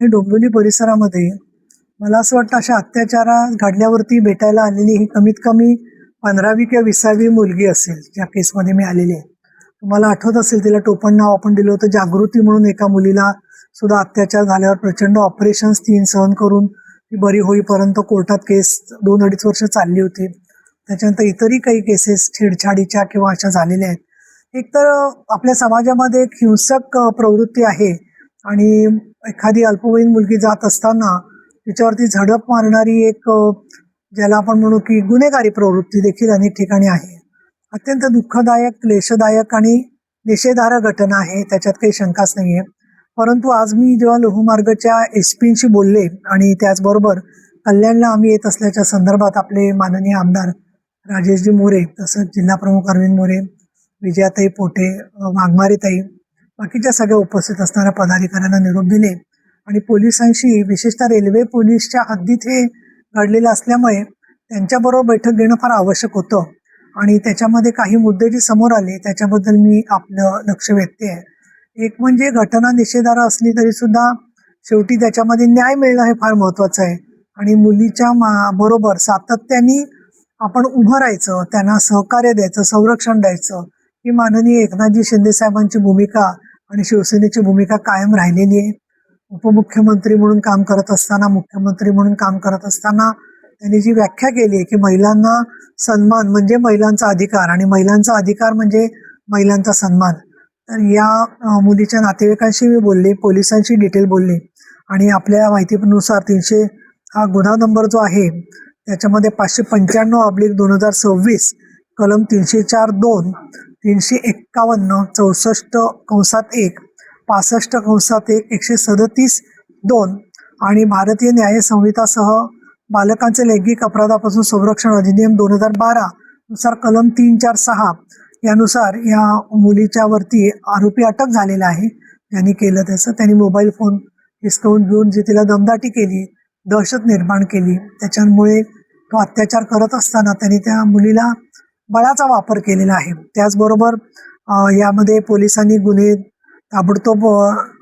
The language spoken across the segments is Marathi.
हे डोंबिवली परिसरामध्ये मला असं वाटतं अशा अत्याचार घडल्यावरती भेटायला आलेली ही कमीत कमी 15वी किंवा 20वी मुलगी असेल ज्या केसमध्ये मी आलेली आहे. तुम्हाला आठवत असेल तिला टोपण नाव आपण दिलं होतं. जागृती म्हणून एका मुलीला सुद्धा अत्याचार झाल्यावर प्रचंड ऑपरेशन्स 3 सहन करून ती बरी होईपर्यंत कोर्टात केस 2-2.5 वर्ष चालली होती. त्याच्यानंतर इतरही काही केसेस छेडछाडीच्या किंवा अशा झालेल्या आहेत. एक तर आपल्या समाजामध्ये एक हिंसक प्रवृत्ती आहे आणि एखादी अल्पवयीन मुलगी जात असताना तिच्यावरती झडप मारणारी एक ज्याला आपण म्हणू की गुन्हेगारी प्रवृत्ती देखील अनेक ठिकाणी आहे. अत्यंत दुःखदायक, क्लेशदायक आणि निषेधार्ह घटना आहे, त्याच्यात काही शंकाच नाही आहे. परंतु आज मी जेव्हा लोहमार्गच्या SP-शी बोलले आणि त्याचबरोबर कल्याणला आम्ही येत असल्याच्या संदर्भात आपले माननीय आमदार राजेशजी मोरे, तसंच जिल्हाप्रमुख अरविंद मोरे, विजयाताई पोटे, वाघमारेताई, बाकीच्या सगळ्या उपस्थित असणाऱ्या पदाधिकाऱ्यांना निरोप दिले आणि पोलिसांशी, विशेषतः रेल्वे पोलीसच्या हद्दीत हे घडलेलं असल्यामुळे त्यांच्याबरोबर बैठक घेणं फार आवश्यक होतं आणि त्याच्यामध्ये काही मुद्दे जे समोर आले त्याच्याबद्दल मी आपलं लक्ष व्यक्त आहे. एक म्हणजे घटना निषेधार्ह असली तरी सुद्धा शेवटी त्याच्यामध्ये न्याय मिळणं हे फार महत्त्वाचं आहे आणि मुलीच्या बरोबर सातत्याने आपण उभं राहायचं, त्यांना सहकार्य द्यायचं, संरक्षण द्यायचं, ही माननीय एकनाथजी शिंदे साहेबांची भूमिका आणि शिवसेनेची भूमिका कायम राहिलेली आहे. उपमुख्यमंत्री म्हणून काम करत असताना, मुख्यमंत्री म्हणून काम करत असताना त्यांनी जी व्याख्या केली आहे की महिलांना सन्मान म्हणजे महिलांचा अधिकार आणि महिलांचा अधिकार म्हणजे महिलांचा सन्मान. तर या मुलीच्या नातेवाईकांशी मी बोलले, पोलिसांशी डिटेल बोलले आणि आपल्या माहितीनुसार 300 हा गुन्हा नंबर जो आहे त्याच्यामध्ये 595/2026 कलम 304(2), 351, 64(1), 65(1), 137(2) आणि भारतीय न्याय संहितासह बालकांचे लैंगिक अपराधापासून संरक्षण अधिनियम 2012 नुसार कलम 346 यानुसार या मुलीच्या वरती आरोपी अटक झालेला आहे. ज्यांनी केलं त्याचं, त्यांनी मोबाईल फोन हिसकावून घेऊन जी तिला दमदाटी केली, दहशत निर्माण केली, त्याच्यामुळे तो अत्याचार करत असताना त्यांनी त्या मुलीला बळाचा वापर केलेला आहे. त्याचबरोबर यामध्ये पोलिसांनी गुन्हे ताबडतोब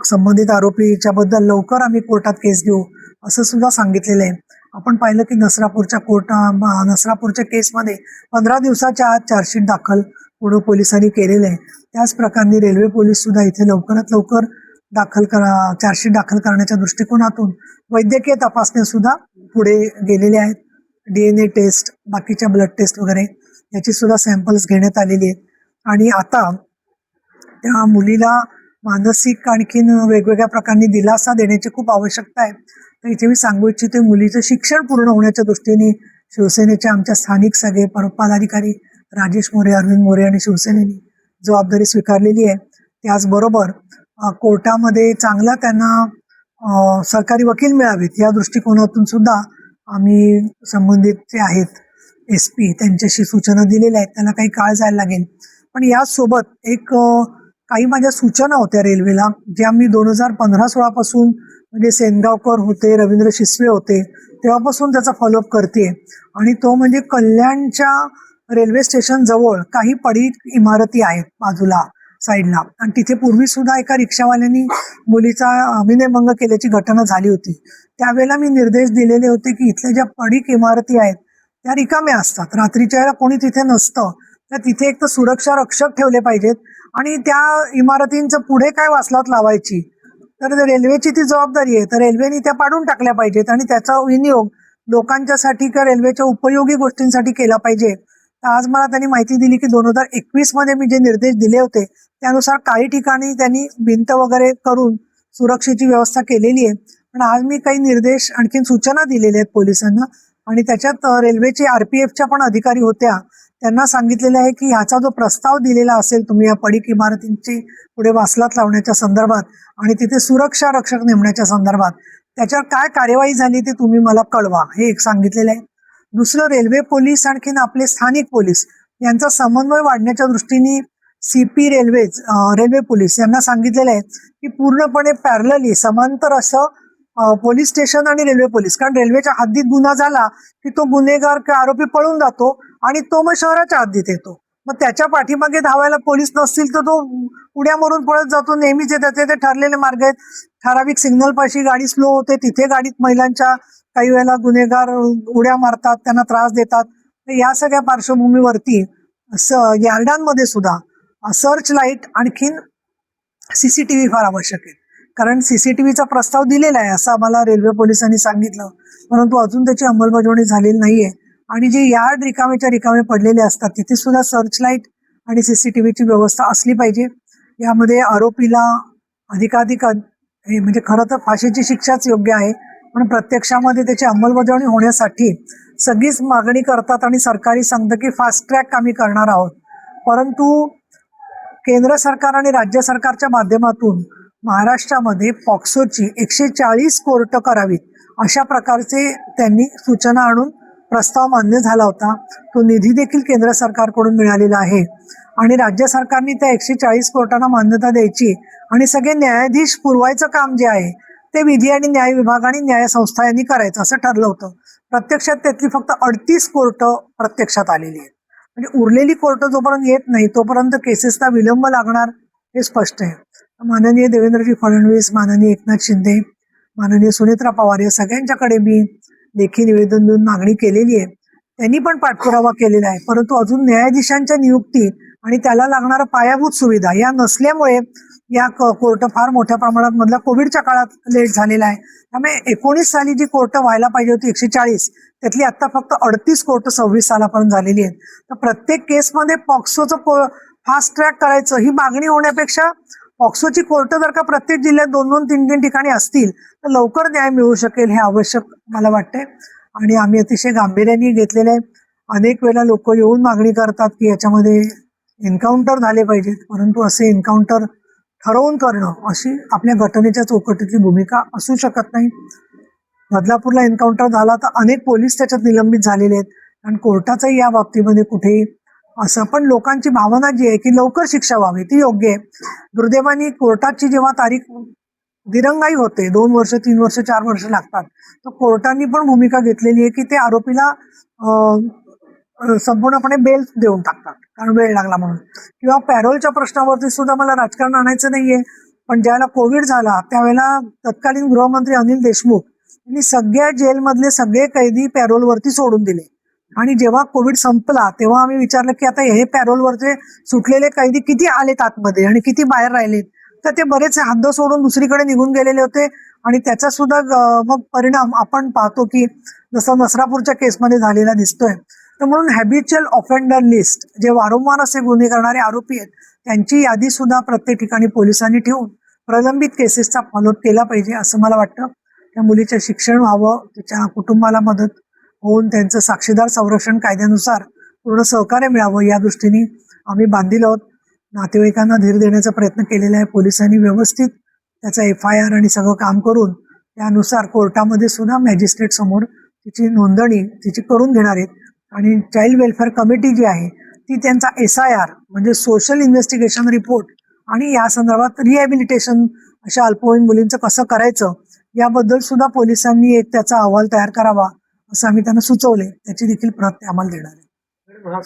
संबंधित आरोपीच्याबद्दल लवकर आम्ही कोर्टात केस घेऊ असं सुद्धा सांगितलेलं आहे. आपण पाहिलं की नसरापूरच्या केसमध्ये 15 दिवसाच्या आत चार्जशीट दाखल पुणे पोलिसांनी केलेलं आहे. त्याच प्रकारे रेल्वे पोलीस सुद्धा इथे लवकरात लवकर चार्जशीट दाखल करण्याच्या दृष्टिकोनातून वैद्यकीय तपासण्या सुद्धा पुढे गेलेले आहेत. DNA टेस्ट, बाकीच्या ब्लड टेस्ट वगैरे याची सुद्धा सॅम्पल्स घेण्यात आलेली आहेत आणि आता त्या मुलीला मानसिक आणखीन वेगवेगळ्या प्रकारे दिलासा देण्याची खूप आवश्यकता आहे. तर इथे मी सांगू इच्छिते, मुलीचं शिक्षण पूर्ण होण्याच्या दृष्टीने शिवसेनेचे आमच्या स्थानिक सगळे पदाधिकारी राजेश मोरे, अरविंद मोरे आणि शिवसेनेने जबाबदारी स्वीकारलेली आहे. त्याचबरोबर कोर्टामध्ये चांगला त्यांना सरकारी वकील मिळावेत या दृष्टिकोनातून सुद्धा आम्ही संबंधित जे आहेत SP त्यांच्याशी सूचना दिलेल्या आहेत. त्यांना काही काळ जायला लागेल, पण यासोबत एक काही माझ्या सूचना होत्या रेल्वेला, ज्या मी 2015-16 पासून म्हणजे सेनगावकर होते, रवींद्र शिसवे होते तेव्हापासून त्याचा फॉलोअप करते आणि तो म्हणजे कल्याणच्या रेल्वे स्टेशन जवळ काही पडीक इमारती आहेत बाजूला साईडला आणि तिथे पूर्वी सुद्धा एका रिक्षावाल्यानी मुलीचा विनयभंग केल्याची घटना झाली होती. त्यावेळेला मी निर्देश दिलेले होते की इथल्या ज्या पडीक इमारती आहेत त्या रिकाम्या असतात, रात्रीच्या वेळेला कोणी तिथे नसतं, तर तिथे एक तर सुरक्षा रक्षक ठेवले पाहिजेत आणि त्या इमारतींचं पुढे काय वासलात लावायची तर रेल्वेची ती जबाबदारी आहे. तर रेल्वेने त्या पाडून टाकल्या पाहिजेत आणि त्याचा विनियोग लोकांच्यासाठी किंवा रेल्वेच्या उपयोगी गोष्टींसाठी केला पाहिजे. तर आज मला त्यांनी माहिती दिली की 2021 मध्ये मी जे निर्देश दिले होते त्यानुसार काही ठिकाणी त्यांनी भिंत वगैरे करून सुरक्षेची व्यवस्था केलेली आहे. पण आज मी काही निर्देश आणखीन सूचना दिलेल्या आहेत पोलिसांना आणि त्याच्यात रेल्वेचे RPFच्या पण अधिकारी होत्या, त्यांना सांगितलेलं आहे की ह्याचा जो प्रस्ताव दिलेला असेल तुम्ही या पडीक इमारतींची पुढे वासलात लावण्याच्या संदर्भात आणि तिथे सुरक्षा रक्षक नेमण्याच्या संदर्भात त्याच्यावर काय कार्यवाही झाली ते तुम्ही मला कळवा, हे एक सांगितलेलं आहे. दुसरं, रेल्वे पोलीस आणखीन आपले स्थानिक पोलीस यांचा समन्वय वाढण्याच्या दृष्टीने CP रेल्वे पोलीस यांना सांगितलेलं आहे की पूर्णपणे पॅरलली समांतर असं पोलीस स्टेशन आणि रेल्वे पोलीस, कारण रेल्वेच्या हद्दीत गुन्हा झाला की तो गुन्हेगार किंवा आरोपी पळून जातो आणि तो मग शहराच्या हद्दीत येतो. मग त्याच्या पाठीमागे धावायला पोलीस नसतील तर तो उड्या मारून पळत जातो. नेहमीचे त्याचे ते ठरलेले मार्ग आहेत. ठराविक सिग्नल पाशी गाडी स्लो होते, तिथे गाडीत महिलांच्या काही वेळेला गुन्हेगार उड्या मारतात, त्यांना त्रास देतात. तर या सगळ्या पार्श्वभूमीवरती यार्डांमध्ये सुद्धा सर्च लाईट आणखीन सीसीटीव्ही फार आवश्यक आहे. कारण सीसीटीव्हीचा प्रस्ताव दिलेला आहे असं आम्हाला रेल्वे पोलिसांनी सांगितलं, परंतु अजून त्याची अंमलबजावणी झालेली नाहीये. आणि जे यार्ड रिकामे पडलेले असतात तिथे सुद्धा सर्च लाईट आणि सीसीटीव्हीची व्यवस्था असली पाहिजे. यामध्ये आरोपीला अधिकाधिक म्हणजे खरं तर फाशीची शिक्षाच योग्य आहे, पण प्रत्यक्षामध्ये त्याची अंमलबजावणी होण्यासाठी सगळीच मागणी करतात आणि सरकारी सांगतं की फास्ट ट्रॅक आम्ही करणार आहोत. परंतु केंद्र सरकार आणि राज्य सरकारच्या माध्यमातून महाराष्ट्रामध्ये पॉक्सोची 140 कोर्ट करावीत अशा प्रकारचे त्यांनी सूचना आणून प्रस्ताव मान्य झाला होता. तो निधी देखील केंद्र सरकारकडून मिळालेला आहे आणि राज्य सरकारने त्या 140 कोर्टांना मान्यता द्यायची आणि सगळे न्यायाधीश पुरवायचं काम जे आहे ते विधी आणि न्याय विभाग आणि न्याय संस्था यांनी करायचं असं ठरलं होतं. प्रत्यक्षात त्यातली फक्त 38 कोर्ट प्रत्यक्षात आलेली आहेत. म्हणजे उरलेली कोर्ट जोपर्यंत येत नाही तोपर्यंत केसेसला विलंब लागणार हे स्पष्ट आहे. माननीय देवेंद्रजी फडणवीस, माननीय एकनाथ शिंदे, माननीय सुनेत्रा पवार या सगळ्यांच्याकडे मी लेखी निवेदन देऊन मागणी केलेली आहे. त्यांनी पण पाठपुरावा केलेला आहे, परंतु अजून न्यायाधीशांच्या नियुक्ती आणि त्याला लागणाऱ्या पायाभूत सुविधा या नसल्यामुळे या कोर्ट फार मोठ्या प्रमाणात मधल्या कोविडच्या काळात लेट झालेला आहे. त्यामुळे 19 साली जी कोर्ट व्हायला पाहिजे होती 140 त्यातली आता फक्त 38 कोर्ट 26 सालापर्यंत झालेली आहेत. तर प्रत्येक केसमध्ये पॉक्सोचं फास्ट ट्रॅक करायचं ही मागणी होण्यापेक्षा पॉक्सोची कोर्ट जर का प्रत्येक जिल्ह्यात 2-2, 3-3 ठिकाणी असतील तर लवकर न्याय मिळू शकेल हे आवश्यक मला वाटतंय. आणि आम्ही अतिशय गांभीर्याने घेतलेले अनेक वेळेला लोक येऊन मागणी करतात की याच्यामध्ये एन्काउंटर झाले पाहिजेत, परंतु असे एन्काउंटर ठरवून करणं अशी आपल्या घटनेच्या चौकटीतली भूमिका असू शकत नाही. बदलापूरला एन्काउंटर झाला तर अनेक पोलीस त्याच्यात निलंबित झालेले आहेत आणि कोर्टाचंही या बाबतीमध्ये कुठेही असं, पण लोकांची भावना जी आहे की लवकर शिक्षा व्हावी ती योग्य आहे. दुर्दैवाने कोर्टाची जेव्हा तारीख दिरंगाई होते 2 वर्ष, 3 वर्ष, 4 वर्ष लागतात, तर कोर्टांनी पण भूमिका घेतलेली आहे की ते आरोपीला संपूर्णपणे बेल देऊन टाकतात कारण वेळ लागला म्हणून. किंवा पॅरोलच्या प्रश्नावरती सुद्धा मला राजकारण आणायचं नाहीये, पण ज्यावेळेला कोविड झाला त्यावेळेला तत्कालीन गृहमंत्री अनिल देशमुख यांनी सगळ्या जेलमधले सगळे कैदी पॅरोलवरती सोडून दिले. आणि जेव्हा कोविड संपला तेव्हा आम्ही विचारलं की आता हे पॅरोलवरचे सुटलेले कैदी किती आलेत आतमध्ये आणि किती बाहेर राहिलेत, तर ते बरेच हद्द सोडून दुसरीकडे निघून गेलेले होते. आणि त्याचा सुद्धा मग परिणाम आपण पाहतो की जसं नसरापूरच्या केसमध्ये झालेला दिसतोय. तर म्हणून हॅबिच्युअल ऑफेंडर लिस्ट जे वारंवार असे गुन्हे करणारे आरोपी आहेत त्यांची यादी सुद्धा प्रत्येक ठिकाणी पोलिसांनी ठेवून प्रलंबित केसेसचा फॉलोअप केला पाहिजे असं मला वाटतं. त्या मुलीचं शिक्षण व्हावं, तिच्या कुटुंबाला मदत होऊन त्यांचं साक्षीदार संरक्षण कायद्यानुसार पूर्ण सहकार्य मिळावं या दृष्टीने आम्ही बांधील आहोत. नातेवाईकांना धीर देण्याचा प्रयत्न केलेला आहे. पोलिसांनी व्यवस्थित त्याचा FIR आणि सगळं काम करून त्यानुसार कोर्टामध्ये सुद्धा मॅजिस्ट्रेट समोर तिची नोंदणी तिची करून घेणार आहेत. आणि चाइल्ड वेलफेअर कमिटी जी आहे ती त्यांचा SIR म्हणजे सोशल इन्व्हेस्टिगेशन रिपोर्ट आणि या संदर्भात रिहॅबिलिटेशन अशा अल्पवयीन मुलींचं कसं करायचं याबद्दल सुद्धा पोलिसांनी एक त्याचा अहवाल तयार करावा असं आम्ही त्यांना सुचवले. त्याची देखील प्रत आम्हाला देणार आहे.